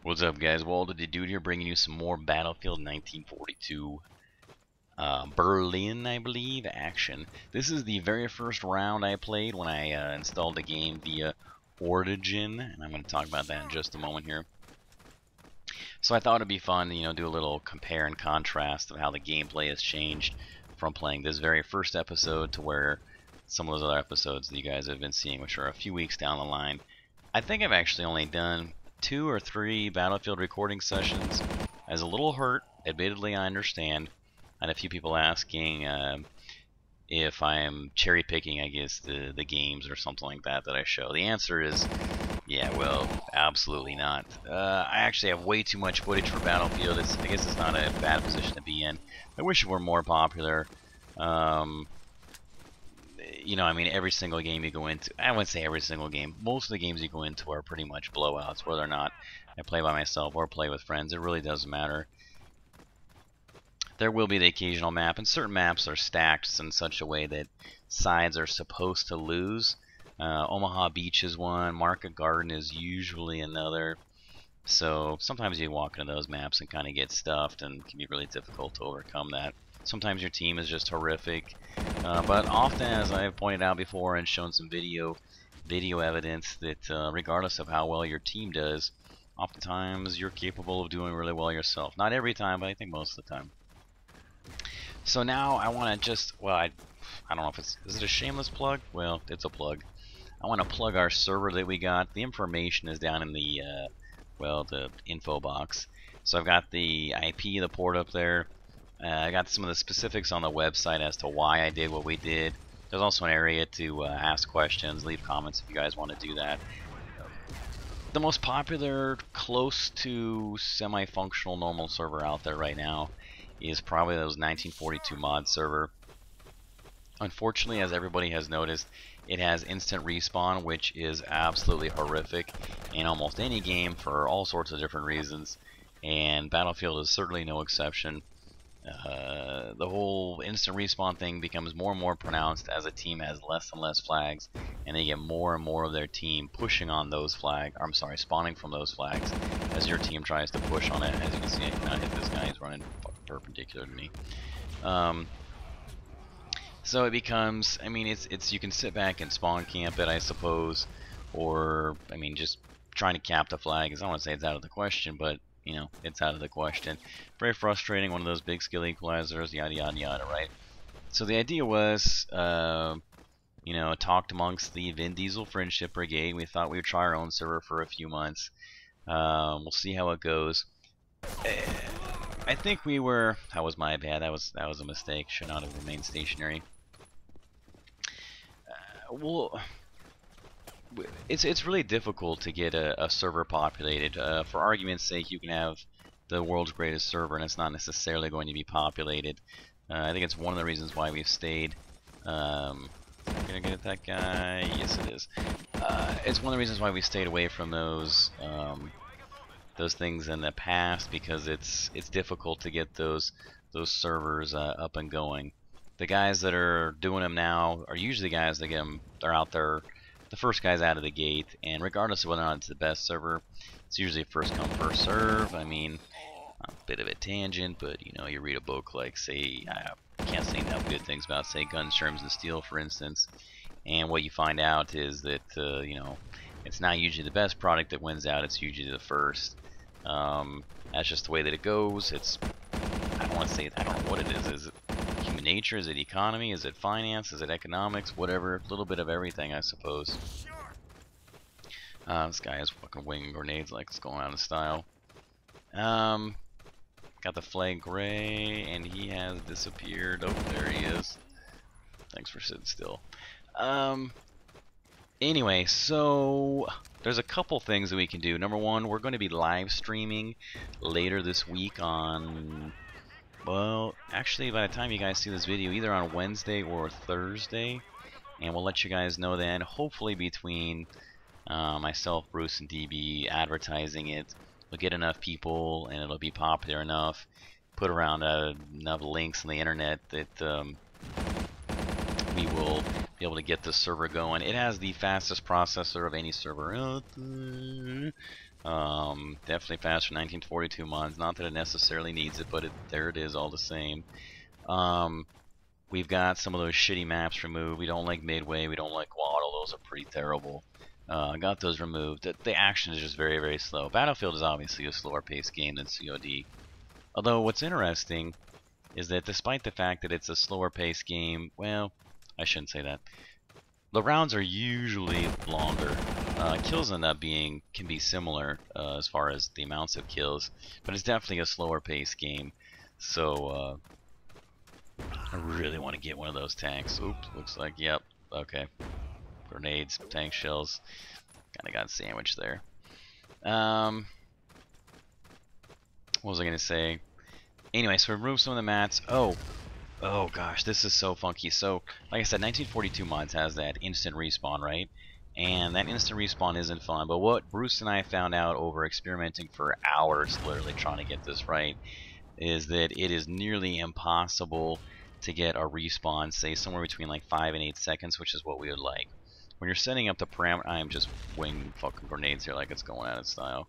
What's up, guys? WaldoDude here, bringing you some more Battlefield 1942 Berlin, I believe, action. This is the very first round I played when I installed the game via Origin, and I'm going to talk about that in just a moment here. So I thought it'd be fun to, do a little compare and contrast of how the gameplay has changed from playing this very first episode to where some of those other episodes that you guys have been seeing, which are a few weeks down the line. I think I've actually only done 2 or 3 Battlefield recording sessions. I was a little hurt, admittedly, I understand. I had a few people asking if I'm cherry picking, I guess, the games or something like that I show. The answer is, yeah, well, absolutely not. I actually have way too much footage for Battlefield. I guess it's not a bad position to be in. I wish it were more popular. I mean, every single game you go into, I wouldn't say every single game, most of the games you go into are pretty much blowouts, whether or not I play by myself or play with friends. It really doesn't matter. There will be the occasional map, and certain maps are stacked in such a way that sides are supposed to lose. Omaha Beach is one, Market Garden is usually another. So sometimes you walk into those maps and kind of get stuffed, and it can be really difficult to overcome that. Sometimes your team is just horrific, but often, as I've pointed out before and shown some video evidence, that regardless of how well your team does, oftentimes you're capable of doing really well yourself. Not every time, but I think most of the time. So now I want to just, well, I don't know if is it a shameless plug? Well, it's a plug. I want to plug our server that we got. The information is down in the, the info box. So I've got the IP, the port up there. I got some of the specifics on the website as to why I did what we did. There's also an area to ask questions, leave comments if you guys want to do that. The most popular, close to semi-functional normal server out there right now is probably those 1942 mod server. Unfortunately, as everybody has noticed, it has instant respawn, which is absolutely horrific in almost any game for all sorts of different reasons, and Battlefield is certainly no exception. The whole instant respawn thing becomes more and more pronounced as a team has less and less flags, and they get more and more of their team pushing on those flags. I'm sorry, spawning from those flags as your team tries to push on it. As you can see, I cannot hit this guy; he's running perpendicular to me. So it becomes, I mean, it's you can sit back and spawn camp it, I suppose, or I mean, just trying to cap the flag. I don't want to say it's out of the question, but it's out of the question. Very frustrating, one of those big skill equalizers, yada yada yada, right? So the idea was, talked amongst the Vin Diesel Friendship Brigade. We thought we would try our own server for a few months. We'll see how it goes. I think we were, that was my bad, that was a mistake. Should not have remained stationary. It's really difficult to get a server populated. For argument's sake, you can have the world's greatest server, and it's not necessarily going to be populated. I think it's one of the reasons why we've stayed. Am I gonna get at that guy? Yes, it is. It's one of the reasons why we stayed away from those things in the past, because it's difficult to get those servers up and going. The guys that are doing them now are usually the guys that get them. They're out there. The first guy's out of the gate, and regardless of whether or not it's the best server, it's usually first come first serve. I mean, a bit of a tangent, but you read a book like, say, I can't say enough good things about, say, Guns, Germs, and Steel, for instance, and what you find out is that it's not usually the best product that wins out. It's usually the first. That's just the way that it goes. I don't want to say it, I don't know what it is. Is it human nature? Is it economy? Is it finance? Is it economics? Whatever. A little bit of everything, I suppose. This guy is fucking winging grenades like it's going out of style. Got the flag gray, and he has disappeared. Oh, there he is. Thanks for sitting still. Anyway, so there's a couple things that we can do. Number one, we're going to be live streaming later this week on, well, actually by the time you guys see this video, either on Wednesday or Thursday, and we'll let you guys know then. Hopefully between myself, Bruce, and DB advertising it, we'll get enough people and it'll be popular enough, put around enough links on the internet that we will be able to get this server going. It has the fastest processor of any server out there. Definitely faster 1942 mods. Not that it necessarily needs it, but there it is all the same. We've got some of those shitty maps removed. We don't like Midway. We don't like Waddle. Those are pretty terrible. Got those removed. The action is just very, very slow. Battlefield is obviously a slower paced game than COD. Although what's interesting is that despite the fact that it's a slower paced game, well, I shouldn't say that. The rounds are usually longer. Kills end up can be similar as far as the amounts of kills, but it's definitely a slower paced game. So I really want to get one of those tanks. Oops, looks like, yep, okay. Grenades, tank shells, kind of got sandwiched there. What was I gonna say? Anyway, so remove some of the mats. Oh gosh, this is so funky. So, like I said, 1942 mods has that instant respawn, right? And that instant respawn isn't fun. But what Bruce and I found out over experimenting for hours, literally trying to get this right, is that it is nearly impossible to get a respawn, say somewhere between like 5 and 8 seconds, which is what we would like. When you're setting up the parameter, I am just winging fucking grenades here like it's going out of style.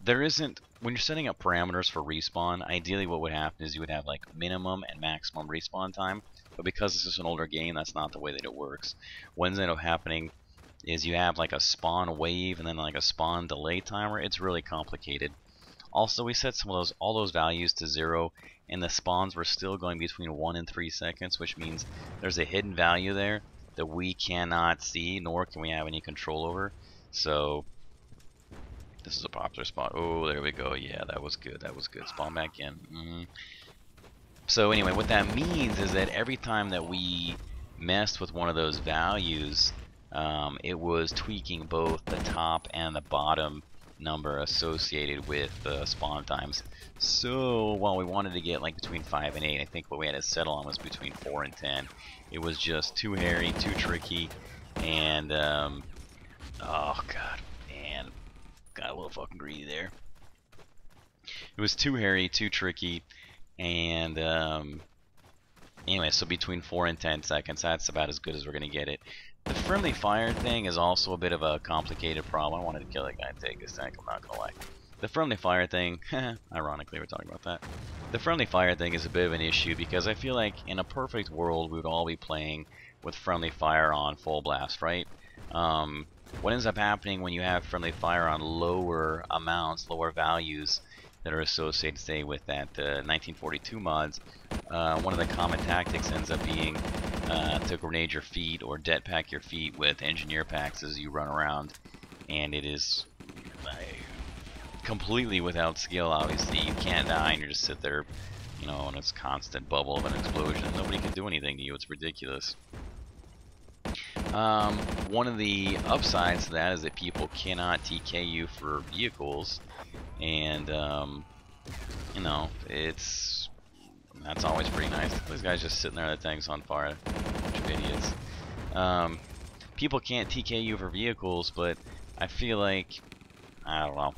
When you're setting up parameters for respawn, ideally what would happen is you would have like minimum and maximum respawn time, but because this is an older game, that's not the way that it works. What ends up happening is you have like a spawn wave and then like a spawn delay timer. It's really complicated. Also, we set all those values to 0, and the spawns were still going between 1 and 3 seconds, which means there's a hidden value there that we cannot see, nor can we have any control over. So this is a popular spot. Oh, there we go. Yeah, that was good. That was good. Spawn back in. So anyway, what that means is that every time that we messed with one of those values, it was tweaking both the top and the bottom number associated with spawn times. So while we wanted to get like between 5 and 8, I think what we had to settle on was between 4 and 10. It was just too hairy, too tricky, and oh god, man, got a little fucking greedy there. It was too hairy, too tricky, and anyway, so between 4 and 10 seconds, that's about as good as we're gonna get it. The friendly fire thing is also a bit of a complicated problem. I wanted to kill that guy and take his tank, I'm not gonna lie. The friendly fire thing, ironically we're talking about that. The friendly fire thing is a bit of an issue because I feel like in a perfect world we would all be playing with friendly fire on full blast, right? What ends up happening when you have friendly fire on lower amounts, lower values that are associated, say, with that 1942 mods, one of the common tactics ends up being to grenade your feet or dead pack your feet with engineer packs as you run around, and it is completely without skill. Obviously, you can't die, and you just sit there, you know, in this constant bubble of an explosion. Nobody can do anything to you. It's ridiculous. One of the upsides to that is that people cannot TK you for vehicles, and you know, that's always pretty nice. This guy's just sitting there, the tank's on fire. Bunch of idiots. People can't TK you for vehicles, but I feel like, I don't know,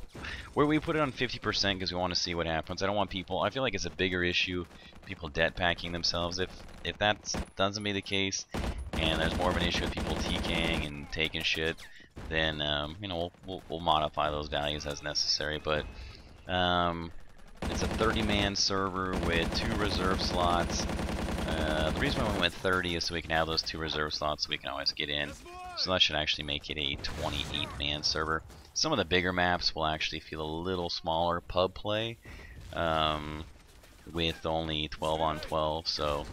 where we put it on 50% because we want to see what happens. I don't want people, I feel like it's a bigger issue, people dead packing themselves. If that doesn't be the case, and there's more of an issue with people TKing and taking shit, then you know, we'll modify those values as necessary. But it's a 30-man server with 2 reserve slots. The reason why we went 30 is so we can have those 2 reserve slots so we can always get in. So that should actually make it a 28-man server. Some of the bigger maps will actually feel a little smaller pub play with only 12 on 12. So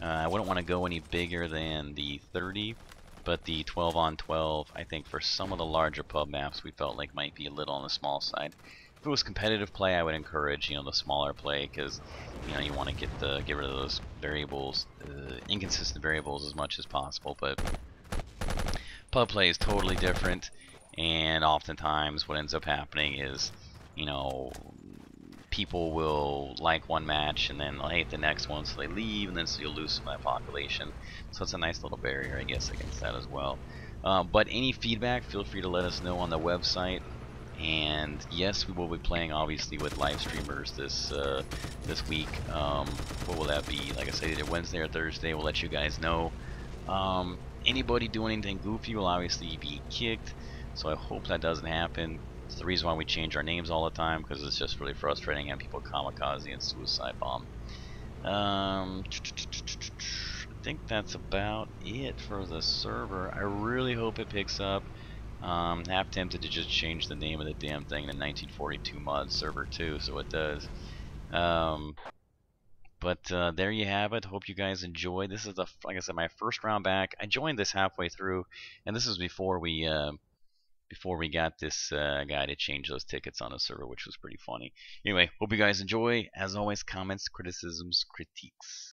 I wouldn't want to go any bigger than the 30, but the 12 on 12, I think for some of the larger pub maps we felt like might be a little on the small side. If it was competitive play, I would encourage, you know, the smaller play, because, you know, you want to get rid of those variables, inconsistent variables as much as possible. But pub play is totally different, and oftentimes what ends up happening is, you know, people will like one match and then they'll hate the next one, so they leave, and then so you'll lose some of that population. So it's a nice little barrier, I guess, against that as well. But any feedback, feel free to let us know on the website. And yes, we will be playing obviously with live streamers this week. What will that be? Like I said, either Wednesday or Thursday. We'll let you guys know. Anybody doing anything goofy will obviously be kicked. So I hope that doesn't happen. It's the reason why we change our names all the time, because it's just really frustrating having people kamikaze and suicide bomb. I think that's about it for the server. I really hope it picks up. Half tempted to just change the name of the damn thing to 1942 mod server 2, so it does. But there you have it. Hope you guys enjoyed. This is like I said, my first round back. I joined this halfway through, and this is before we got this guy to change those tickets on the server, which was pretty funny. Anyway, hope you guys enjoy. As always, comments, criticisms, critiques.